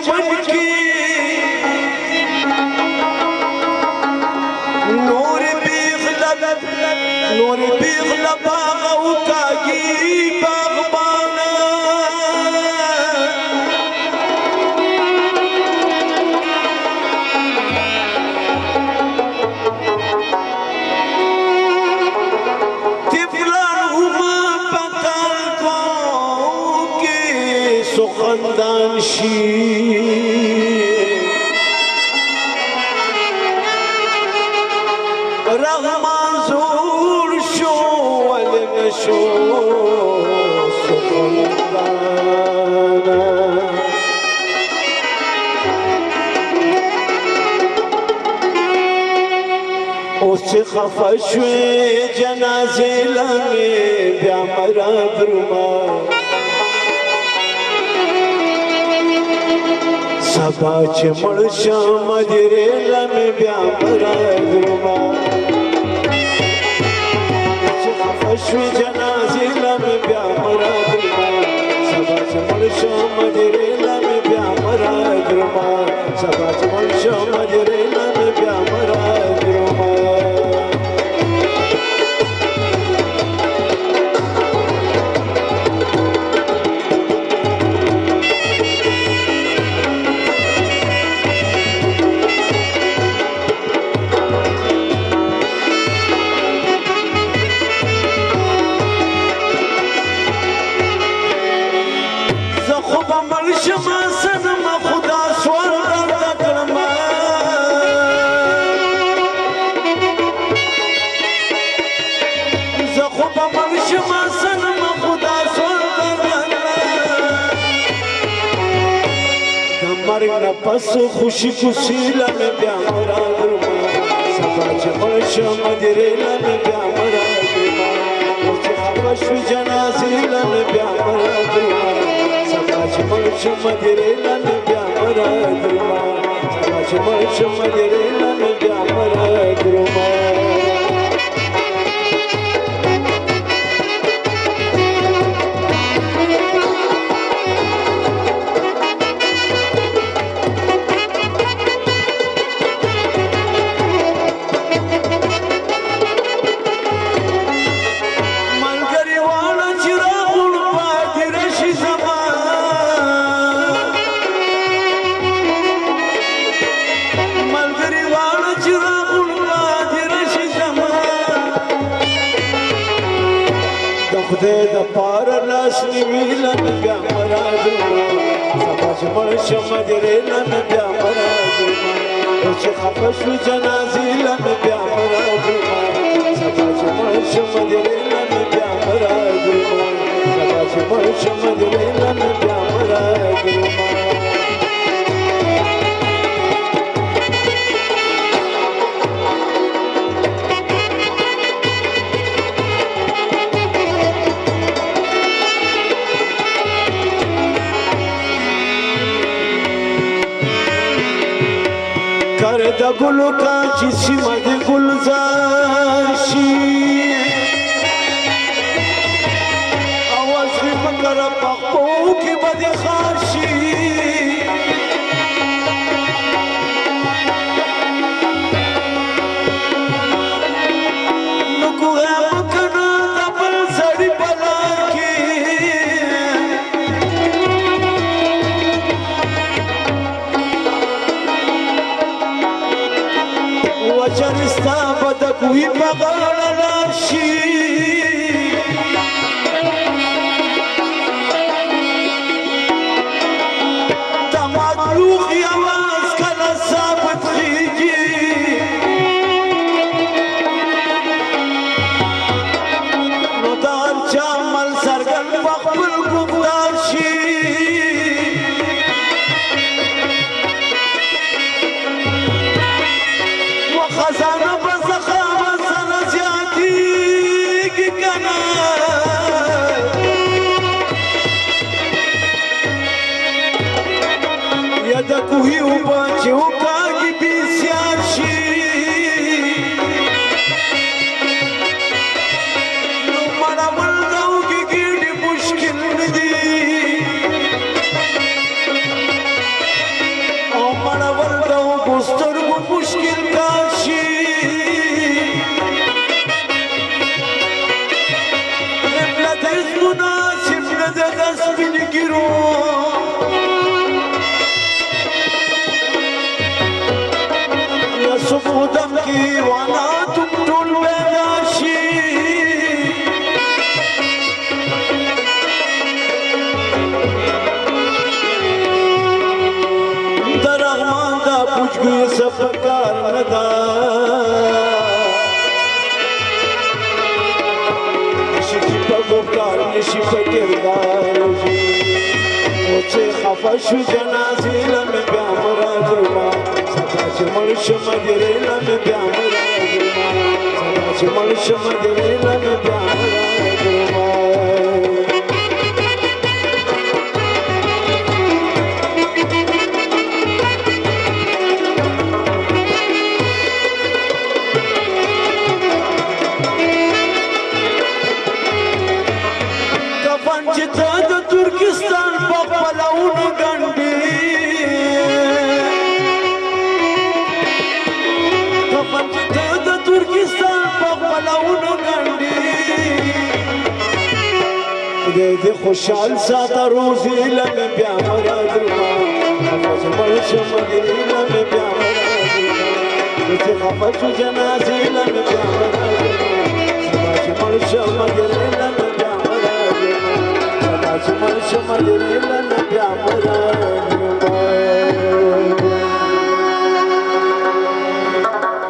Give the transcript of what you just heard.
چمن کی نور بیغ لباغ او کاگی باغبانا تفلان هما پکال کو کی سخندان شی رغمان زور شو ولنشو سخندانا اوچ خفشوی جنازی لمی بیا مرا درما سبا چه مرشم دیره لمی بیا مرا درما شوی جنازی لمی بیا مرا درما سبا چه مرشم دیره لمی بیا مرا درما سبا چه مرشم دیره لمی بیا مرا درما پس خوشی خوشی لمی بیا مرا درما سبا چه مرشم دیره لمی بیا مرا درما اوچ خفشوی جنازی لمی بیا مرا درما سبا چه مرشم دیره لمی بیا مرا درما سبا چه مرشم دیره لمی بیا مرا درما خدای د پاره لاس نیوی لمی بیا مرا درما سبا چه مرشم دیره لمی بیا مرا درما اوچ خفشوی جنازی لمی بیا مرا درما سبا چه مرشم دیره لمی بیا مرا درما سبا چه مرشم دیره لمی بیا مرا درما دا گلو کا چی سیمه دی گلزار شی آواز بی مکر پاکو کی بدی خار شی نکو ہے مکنا دبل سڑی بلا کی وچرستا بدکوی بغال لاشی دماد لوخی آواز کلا ثابت خیجی نو دار چامل سرگل بخبل گفتار شی خزانه بزخامه سنه زیادیگی کنه یا د کوهی اوبه چې وکاږي بسیار شي نو مړول د اوږې ګېډې مشکل نه دي پوچھگوی سفکار ندا نشی کی پا گفتار نشی پا کردار موچے خفا شو جنازی لمی بیام را درما سدا چه ملشم گره لمی بیام را درما سدا چه ملشم گره لمی بیام را درما ترکستان پخپلون گنڈی کفن چیتا ترکستان پخپلون گنڈی دے خوشحال ساتا روزی لمی بیام را درما خفاش ملشم گری لمی بیام را درما خفاش جنازی لمی بیام را درما